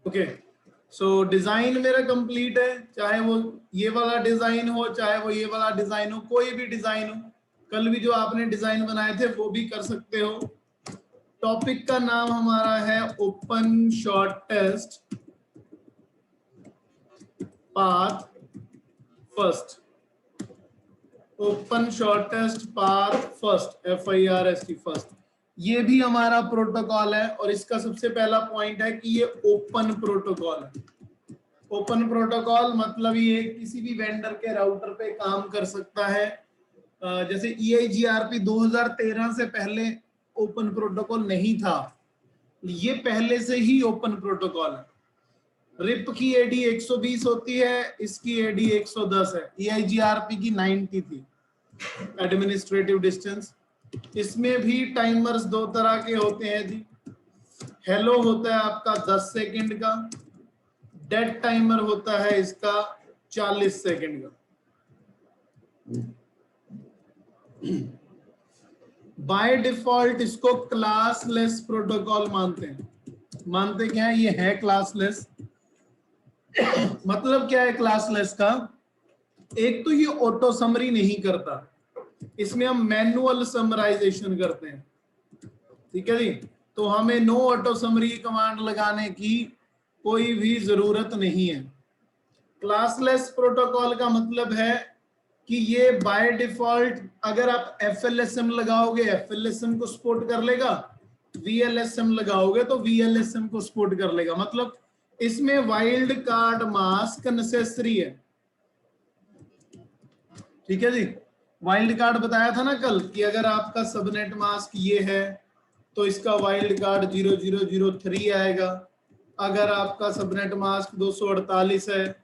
Okay, सो design मेरा complete है, चाहे वो ये वाला डिजाइन हो, चाहे वो ये वाला डिजाइन हो, कोई भी डिजाइन हो। कल भी जो आपने डिजाइन बनाए थे वो भी कर सकते हो। टॉपिक का नाम हमारा है open shortest path first. Open shortest path first, FIRST first. ये भी हमारा प्रोटोकॉल है और इसका सबसे पहला पॉइंट है कि ये ओपन प्रोटोकॉल है। ओपन प्रोटोकॉल मतलब ये किसी भी वेंडर के राउटर पे काम कर सकता है। जैसे EIGRP 2013 से पहले ओपन प्रोटोकॉल नहीं था, ये पहले से ही ओपन प्रोटोकॉल है। रिप की AD 120 होती है, इसकी AD 110 है। EIGRP की 90 थी एडमिनिस्ट्रेटिव डिस्टेंस। इसमें भी टाइमर्स दो तरह के होते हैं जी। हेलो होता है आपका 10 सेकंड का, डेड टाइमर होता है इसका 40 सेकंड का। बाय डिफॉल्ट इसको क्लासलेस प्रोटोकॉल मानते हैं। मानते क्या है? ये है क्लासलेस। मतलब क्या है क्लासलेस का? एक तो ये ऑटो समरी नहीं करता, इसमें हम मैनुअल समराइजेशन करते हैं। ठीक है जी, तो हमें नो ऑटो समरी कमांड लगाने की कोई भी जरूरत नहीं है। क्लासलेस प्रोटोकॉल का मतलब है कि ये बाय डिफॉल्ट अगर आप FLSM लगाओगे FLSM को सपोर्ट कर लेगा, VLSM लगाओगे तो VLSM को सपोर्ट कर लेगा। मतलब इसमें वाइल्ड कार्ड मास्क नेसेसरी है। ठीक है जी, वाइल्ड कार्ड बताया था ना कल कि अगर आपका सबनेट मास्क ये है तो इसका वाइल्ड कार्ड 0003 आएगा। अगर आपका सबनेट मास्क 248 है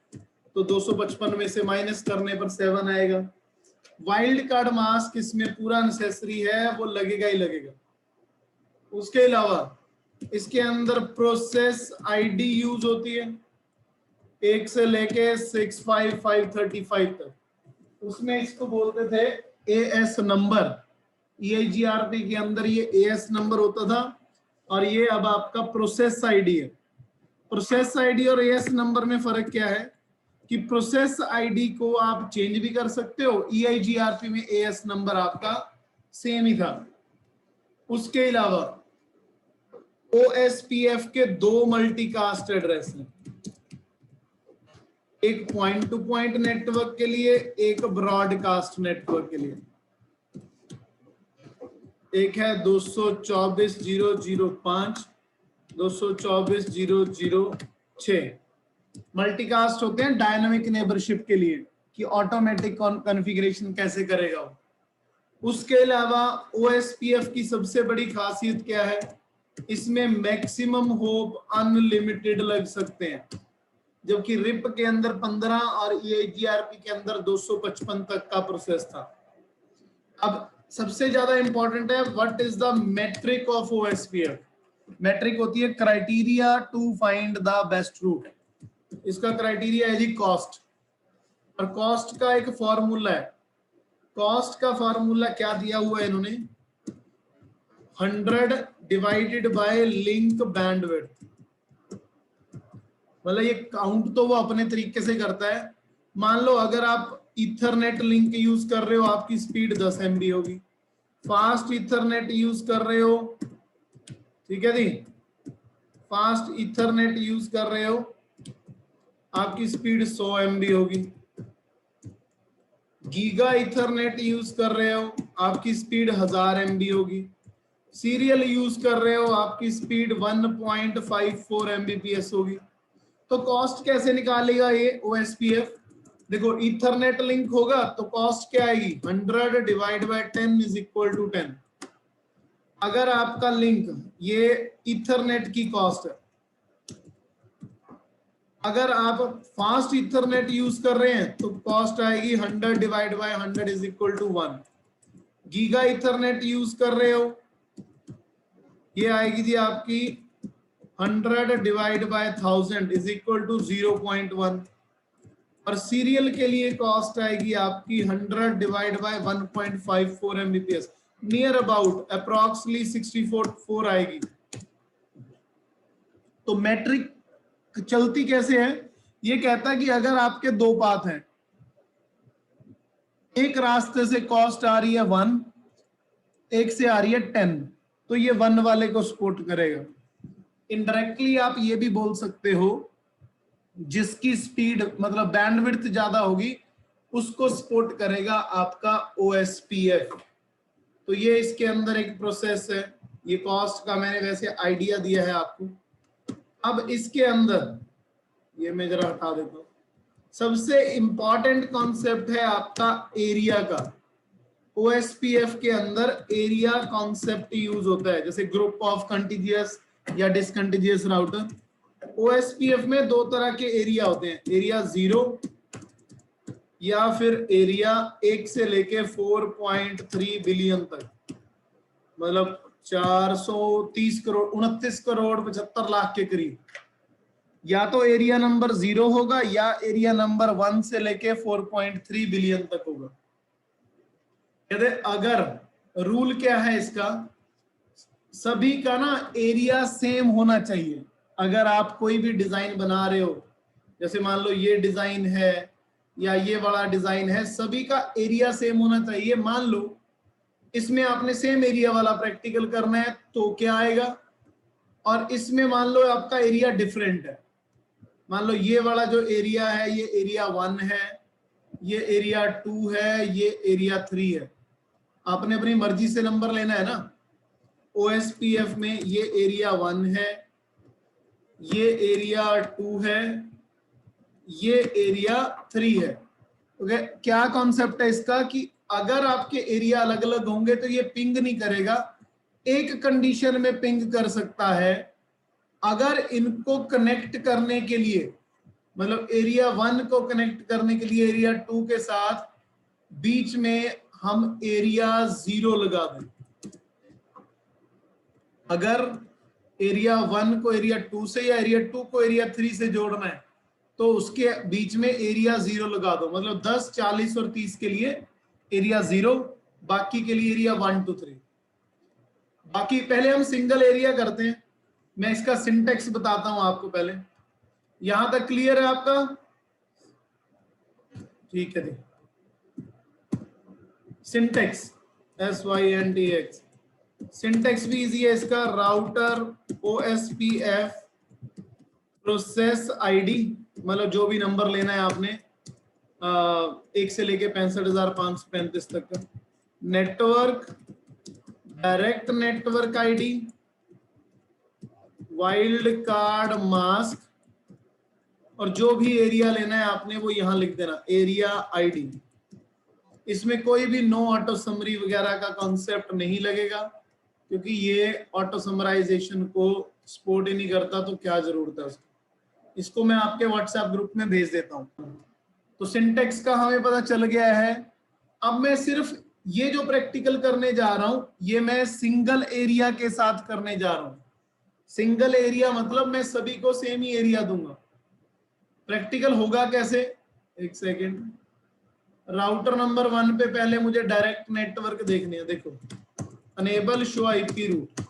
तो 255 में से माइनस करने पर 7 आएगा। वाइल्ड कार्ड मास्क इसमें पूरा नेसेसरी है, वो लगेगा ही लगेगा। उसके अलावा इसके अंदर प्रोसेस ID यूज होती है 1 से लेके 65535 तक। उसमें इसको बोलते थे AS नंबर। EIGRP के अंदर ये AS नंबर होता था और ये अब आपका प्रोसेस ID है। प्रोसेस ID और AS नंबर में फर्क क्या है कि प्रोसेस ID को आप चेंज भी कर सकते हो, EIGRP में AS नंबर आपका सेम ही था। उसके अलावा OSPF के 2 मल्टीकास्ट एड्रेस हैं, एक पॉइंट टू पॉइंट नेटवर्क के लिए, एक ब्रॉडकास्ट नेटवर्क के लिए। एक है 224.0.0.5, 224.0.0.6। मल्टीकास्ट होते हैं डायनामिक नेबरशिप के लिए कि ऑटोमेटिक कॉन्फ़िगरेशन कैसे करेगा वो। उसके अलावा OSPF की सबसे बड़ी खासियत क्या है? इसमें मैक्सिमम होप अनलिमिटेड लग सकते हैं, जबकि रिप के अंदर 15 और EIGRP के अंदर 255 तक का प्रोसेस था। अब सबसे ज्यादा इंपॉर्टेंट है what is the metric of OSPF। Metric होती है criteria to find the best route. इसका क्राइटेरिया है जी कॉस्ट, और कॉस्ट का एक फॉर्मूला है। कॉस्ट का फॉर्मूला क्या दिया हुआ है इन्होंने? 100 डिवाइडेड बाय लिंक बैंडविड्थ। मतलब ये काउंट तो वो अपने तरीके से करता है। मान लो अगर आप इथरनेट लिंक यूज कर रहे हो, आपकी स्पीड 10 MB होगी। फास्ट इथरनेट यूज कर रहे हो, ठीक है जी, फास्ट इथरनेट यूज कर रहे हो, आपकी स्पीड 100 MB होगी। गीगा इथरनेट यूज कर रहे हो, आपकी स्पीड 1000 MB होगी। सीरियल यूज कर रहे हो, आपकी स्पीड 1.54 Mbps होगी। तो कॉस्ट कैसे निकालेगा ये OSPF? देखो इथरनेट लिंक होगा तो कॉस्ट क्या आएगी? 100 divide by 10 is equal to 10। अगर आपका लिंक ये इथरनेट की कॉस्ट है, अगर आप फास्ट इथरनेट यूज कर रहे हैं तो कॉस्ट आएगी 100 divide by 100 is equal to 1। Giga ethernet use कर रहे हो, ये आएगी जी आपकी 100 divide by 1000 is equal to 0.1। और सीरियल के लिए कॉस्ट आएगी आपकी 100 divide by 1.54 Mbps, near about approximately 64 आएगी। तो मैट्रिक चलती कैसे है, ये कहता है कि अगर आपके दो पाथ हैं, एक रास्ते से कॉस्ट आ रही है 1, एक से आ रही है 10, तो ये 1 वाले को सपोर्ट करेगा। इनडायरेक्टली आप ये भी बोल सकते हो जिसकी स्पीड मतलब बैंडविड्थ ज्यादा होगी उसको सपोर्ट करेगा आपका OSPF। तो ये इसके अंदर एक प्रोसेस है। ये कॉस्ट का मैंने वैसे आइडिया दिया है आपको। अब इसके अंदर ये मैं जरा हटा देता हूं, सबसे इंपॉर्टेंट कॉन्सेप्ट है आपका एरिया का। OSPF के अंदर एरिया कॉन्सेप्ट यूज होता है, जैसे ग्रुप ऑफ कंटिजियस या डिसकंटिजियस राउटर। OSPF में दो तरह के एरिया होते हैं, एरिया 0 या फिर एरिया 1 से लेके 4.3 बिलियन तक, मतलब 430 करोड़ 29 करोड़ 75 लाख के करीब। या तो एरिया नंबर 0 होगा या एरिया नंबर 1 से लेके 4.3 बिलियन तक होगा। अगर रूल क्या है इसका, सभी का ना एरिया सेम होना चाहिए। अगर आप कोई भी डिजाइन बना रहे हो, जैसे मान लो ये डिजाइन है या ये वाला डिजाइन है, सभी का एरिया सेम होना चाहिए। मान लो इसमें आपने सेम एरिया वाला प्रैक्टिकल करना है तो क्या आएगा, और इसमें मान लो आपका एरिया डिफरेंट है। मान लो ये वाला जो एरिया है ये एरिया 1 है, ये एरिया 2 है, ये एरिया 3 है। आपने अपनी मर्जी से नंबर लेना है ना। OSPF में ये एरिया 1 है, ये एरिया 2 है, ये एरिया 3 है। ओके, क्या कॉन्सेप्ट है इसका कि अगर आपके एरिया अलग अलग होंगे तो ये पिंग नहीं करेगा। एक कंडीशन में पिंग कर सकता है, अगर इनको कनेक्ट करने के लिए, मतलब एरिया 1 को कनेक्ट करने के लिए एरिया 2 के साथ बीच में हम एरिया 0 लगा दें। अगर एरिया 1 को एरिया 2 से या एरिया 2 को एरिया 3 से जोड़ना है तो उसके बीच में एरिया 0 लगा दो। मतलब 10, 40 और 30 के लिए एरिया 0, बाकी के लिए एरिया 1 to 3। बाकी पहले हम सिंगल एरिया करते हैं। मैं इसका सिंटेक्स बताता हूं आपको पहले। यहां तक क्लियर है आपका? ठीक है जी। सिंटेक्स SYNTX, सिंटेक्स भी इजी है इसका। राउटर OSPF प्रोसेस आईडी, मतलब जो भी नंबर लेना है आपने, 1 से लेके 65,535 तक का। Network direct network ID, wild card mask, और जो भी एरिया लेना है आपने वो यहां लिख देना, एरिया आईडी। इसमें कोई भी नो ऑटो समरी वगैरह का कॉन्सेप्ट नहीं लगेगा, क्योंकि ये ऑटो समराइजेशन को सपोर्ट ही नहीं करता, तो क्या जरूरत है उसकी। इसको मैं आपके व्हाट्सएप ग्रुप में भेज देता हूं। तो सिंटेक्स का हमें पता चल गया है। अब मैं सिर्फ ये जो प्रैक्टिकल करने जा रहा हूं ये मैं सिंगल एरिया के साथ करने जा रहा हूं। सिंगल एरिया मतलब मैं सभी को सेम ही एरिया दूंगा। प्रैक्टिकल होगा कैसे, एक सेकेंड। राउटर नंबर 1 पे पहले मुझे डायरेक्ट नेटवर्क देखने हैं। देखो, अनेबल शो आईपी रूट,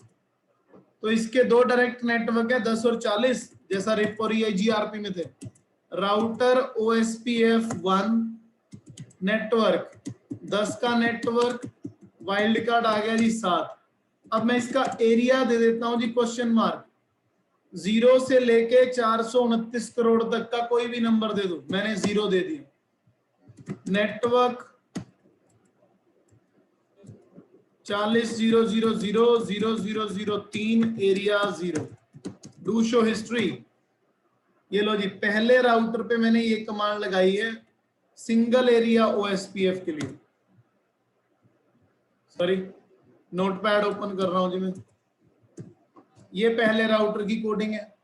तो इसके दो डायरेक्ट नेटवर्क है 10 और 40, जैसा रिप और GRP में थे। राउटर OSPF 1 नेटवर्क 10 का नेटवर्क, वाइल्ड कार्ड आ गया जी 7। अब मैं इसका एरिया दे देता हूं जी क्वेश्चन मार्क। 0 से लेके 429 करोड़ तक का कोई भी नंबर दे दो, मैंने 0 दे दिया। Network 40,000,000,003 area 0। Do show history. ये लो जी, पहले राउटर पे मैंने ये कमांड लगाई है सिंगल एरिया OSPF के लिए। सॉरी, नोटपैड ओपन कर रहा हूं जी मैं। ये पहले राउटर की कोडिंग है।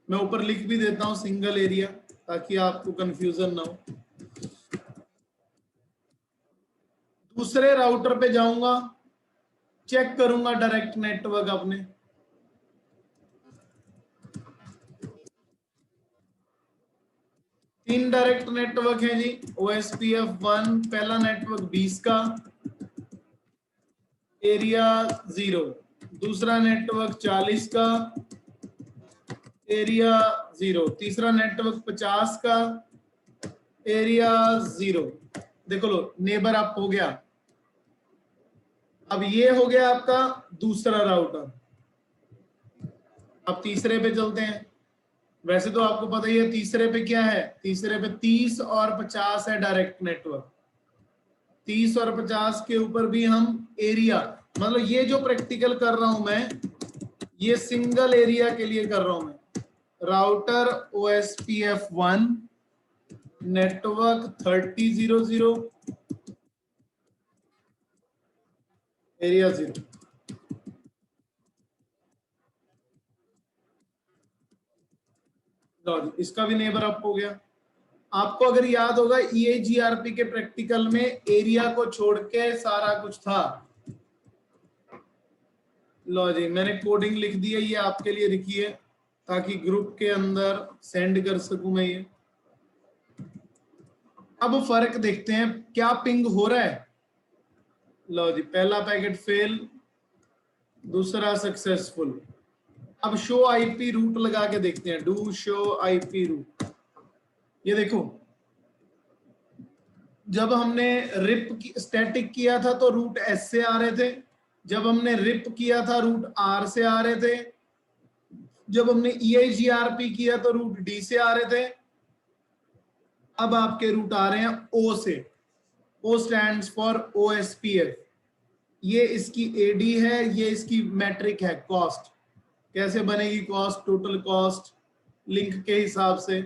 मैं ऊपर लिख भी देता हूं सिंगल एरिया, ताकि आपको कंफ्यूजन ना हो। दूसरे राउटर पे जाऊंगा, चेक करूंगा डायरेक्ट नेटवर्क अपने। तीन डायरेक्ट नेटवर्क है जी। OSPF 1 पहला नेटवर्क 20 का, एरिया 0। दूसरा नेटवर्क 40 का, एरिया 0। तीसरा नेटवर्क 50 का, एरिया 0। देखो लो, नेबर अप हो गया। अब ये हो गया आपका दूसरा राउटर। अब तीसरे पे चलते हैं। वैसे तो आपको पता ही है तीसरे पे क्या है, तीसरे पे 30 और 50 है डायरेक्ट नेटवर्क। 30 और 50 के ऊपर भी हम एरिया, मतलब ये जो प्रैक्टिकल कर रहा हूं मैं, ये सिंगल एरिया के लिए कर रहा हूं मैं। Router OSPF1 network 3000 area 0। इसका भी नेबर अप हो गया। आपको अगर याद होगा EAGRP के प्रैक्टिकल में एरिया को छोड़ के सारा कुछ था। लो जी, मैंने कोडिंग लिख दी है, ये आपके लिए लिखी है ताकि ग्रुप के अंदर सेंड कर सकूं मैं ये। अब फर्क देखते हैं, क्या पिंग हो रहा है। लो जी, पहला पैकेट फेल, दूसरा सक्सेसफुल। अब शो आईपी रूट लगा के देखते हैं, डू शो आईपी रूट। ये देखो, जब हमने रिप की स्टैटिक किया था तो रूट एस से आ रहे थे, जब हमने रिप किया था रूट आर से आ रहे थे, जब हमने EIGRP किया तो रूट डी से आ रहे थे। अब आपके रूट आ रहे हैं ओ से। O stands for OSPF। ये इसकी AD है, ये इसकी मैट्रिक है कॉस्ट। कैसे बनेगी कॉस्ट? टोटल कॉस्ट लिंक के हिसाब से।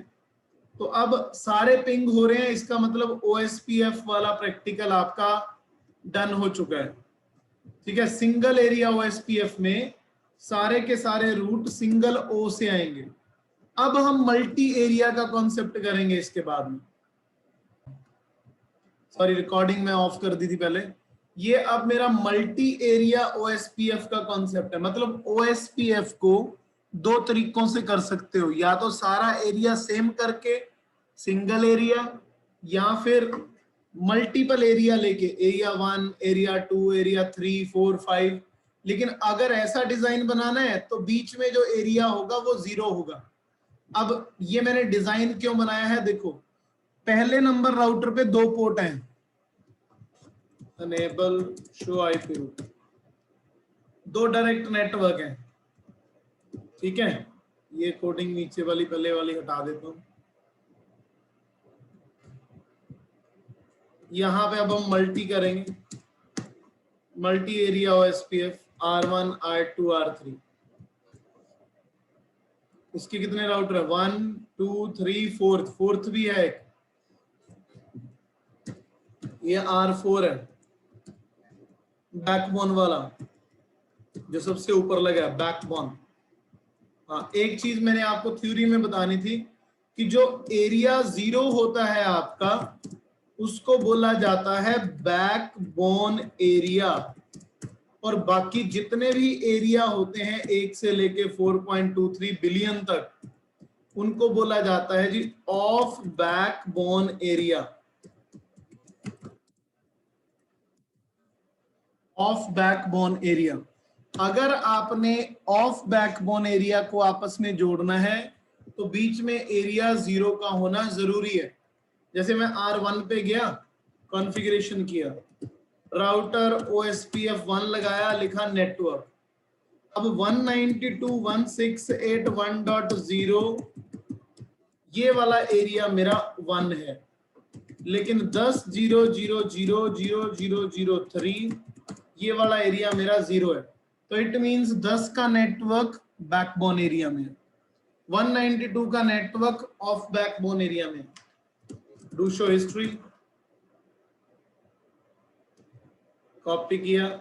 तो अब सारे पिंग हो रहे हैं, इसका मतलब OSPF वाला प्रैक्टिकल आपका डन हो चुका है। ठीक है, सिंगल एरिया OSPF में सारे के सारे रूट सिंगल O से आएंगे। अब हम मल्टी एरिया का कॉन्सेप्ट करेंगे इसके बाद में। सॉरी, रिकॉर्डिंग में ऑफ कर दी थी पहले। ये अब मेरा मल्टी एरिया OSPF का कॉन्सेप्ट है। मतलब OSPF को दो तरीकों से कर सकते हो, या तो सारा एरिया सेम करके सिंगल एरिया, या फिर मल्टीपल एरिया लेके एरिया 1, एरिया 2, एरिया 3, 4, 5। लेकिन अगर ऐसा डिजाइन बनाना है तो बीच में जो एरिया होगा वो 0 होगा। अब ये मैंने डिजाइन क्यों बनाया है, देखो, पहले नंबर राउटर पे 2 पोर्ट हैं, enable show IP route, 2 direct network हैं। ठीक है, ये कोडिंग नीचे वाली पहले वाली हटा देता हूं। यहां पे अब हम मल्टी करेंगे, multi area OSPF R1, R2, R3। इसके कितने राउटर है? 1, 2, 3, 4th भी है एक, ये R4 है, बैकबोन वाला जो सबसे ऊपर लगा है, बैकबोन। हाँ, एक चीज मैंने आपको थ्योरी में बतानी थी कि जो एरिया 0 होता है आपका, उसको बोला जाता है बैकबोन एरिया। और बाकी जितने भी एरिया होते हैं 1 से लेके 4.23 बिलियन तक, उनको बोला जाता है G of backbone area. Of backbone area. अगर आपने ऑफ बैकबोन एरिया को आपस में जोड़ना है तो बीच में एरिया 0 का होना जरूरी है। जैसे मैं R1 पे गया, कॉन्फ़िगरेशन किया, राउटर OSPF1 लगाया, लिखा नेटवर्क। अब 192.168.1.0 ये वाला एरिया मेरा 1 है, लेकिन 10.0.0.0.0.0.3 ये वाला एरिया मेरा 0 है। तो इट मींस 10 का नेटवर्क बैकबोन एरिया में, 192 का नेटवर्क ऑफ बैकबोन एरिया में। डू शो हिस्ट्री, कॉपी किया,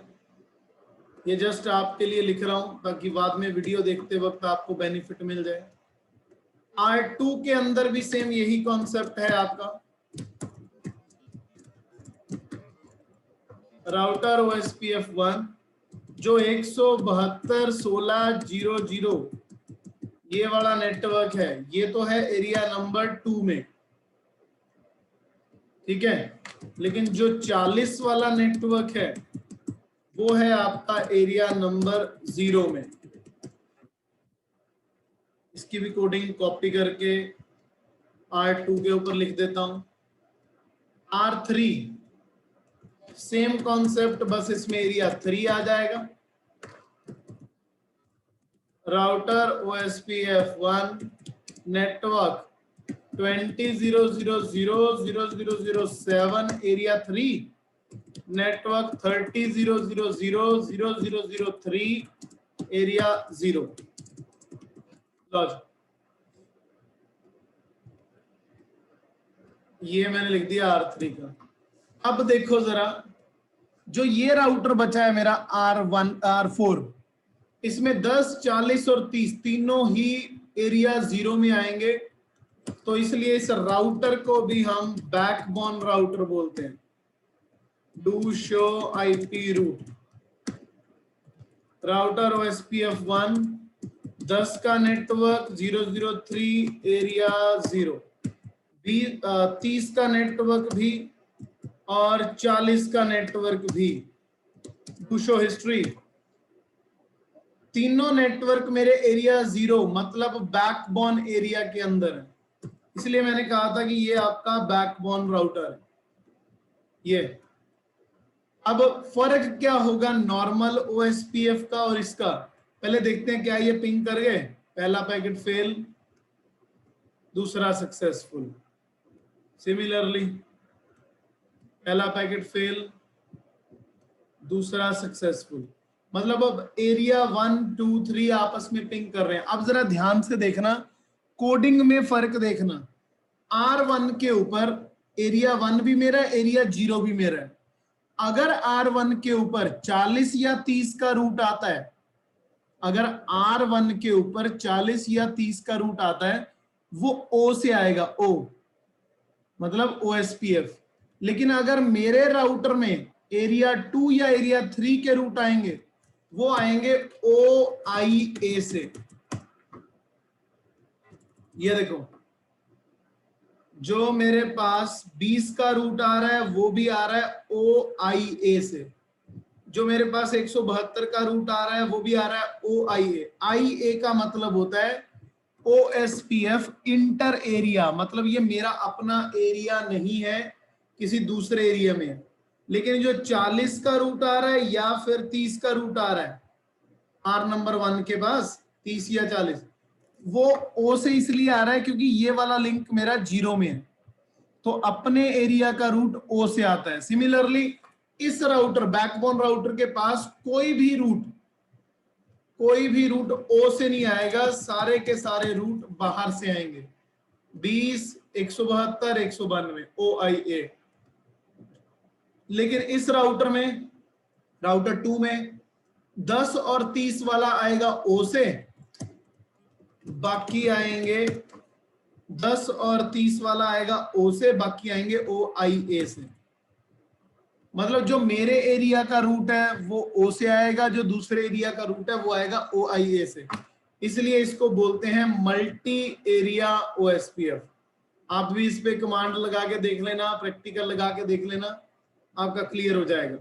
ये जस्ट आपके लिए लिख रहा हूं ताकि बाद में वीडियो देखते वक्त आपको बेनिफिट मिल जाए। R2 के अंदर भी सेम यही कॉन्सेप्ट है आपका, राउटर OSPF1 जो 172.16.00 ये वाला नेटवर्क है, ये तो है एरिया नंबर 2 में। ठीक है, लेकिन जो 40 वाला नेटवर्क है वो है आपका एरिया नंबर 0 में। इसकी भी कोडिंग कॉपी करके R2 के ऊपर लिख देता हूं। R3 सेम कॉन्सेप्ट, बस इसमें एरिया 3 आ जाएगा। Router OSPF1 network 20.0.0.0.0.0.7 area 3, network 30.0.0.0.0.0.3 area 0। ये मैंने लिख दिया R3 का। अब देखो जरा, जो ये राउटर बचा है मेरा R1 R4, इसमें 10, 40 और 30 तीनों ही एरिया 0 में आएंगे, तो इसलिए इस राउटर को भी हम बैकबोन राउटर बोलते हैं। Do show IP root router OSPF1 10 का नेटवर्क 003 एरिया 0, 30 का नेटवर्क भी और 40 का नेटवर्क भी। डू शो हिस्ट्री, तीनों नेटवर्क मेरे एरिया 0 मतलब बैकबोन एरिया के अंदर है, इसलिए मैंने कहा था कि ये आपका बैकबोन राउटर है। ये अब फर्क क्या होगा नॉर्मल OSPF का और इसका, पहले देखते हैं क्या ये पिंग कर गए। पहला पैकेट फेल, दूसरा सक्सेसफुल। सिमिलरली पहला पैकेट फेल, दूसरा सक्सेसफुल। मतलब अब एरिया 1, 2, 3 आपस में पिंग कर रहे हैं। अब जरा ध्यान से देखना, कोडिंग में फर्क देखना। R1 के ऊपर एरिया 1 भी मेरा, एरिया 0 भी मेरा है। अगर R1 के ऊपर 40 या 30 का रूट आता है, अगर R1 के ऊपर 40 या 30 का रूट आता है, वो O से आएगा, O मतलब OSPF। लेकिन अगर मेरे राउटर में एरिया 2 या एरिया 3 के रूट आएंगे, वो आएंगे OIA से। ये देखो, जो मेरे पास 20 का रूट आ रहा है वो भी आ रहा है OIA से, जो मेरे पास 172 का रूट आ रहा है वो भी आ रहा है OIA। IA का मतलब होता है OSPF इंटर एरिया, मतलब ये मेरा अपना एरिया नहीं है, किसी दूसरे एरिया में है। लेकिन जो 40 का रूट आ रहा है या फिर 30 का रूट आ रहा है R नंबर 1 के पास, 30 या 40, वो O से इसलिए आ रहा है क्योंकि ये वाला लिंक मेरा 0 में है, तो अपने एरिया का रूट O से आता है। सिमिलरली इस राउटर बैकबोन राउटर के पास कोई भी रूट O से नहीं आएगा, सारे के सारे रूट बाहर से आएंगे। 20, 172, 192 OIA। लेकिन इस राउटर में, राउटर 2 में 10 और 30 वाला आएगा O से, बाकी आएंगे 10 और 30 वाला आएगा O से, बाकी आएंगे OIA से। मतलब जो मेरे एरिया का रूट है वो O से आएगा, जो दूसरे एरिया का रूट है वो आएगा OIA से। इसलिए इसको बोलते हैं मल्टी एरिया OSPF। आप भी इस पे कमांड लगा के देख लेना, प्रैक्टिकल लगा के देख लेना, आपका क्लियर हो जाएगा।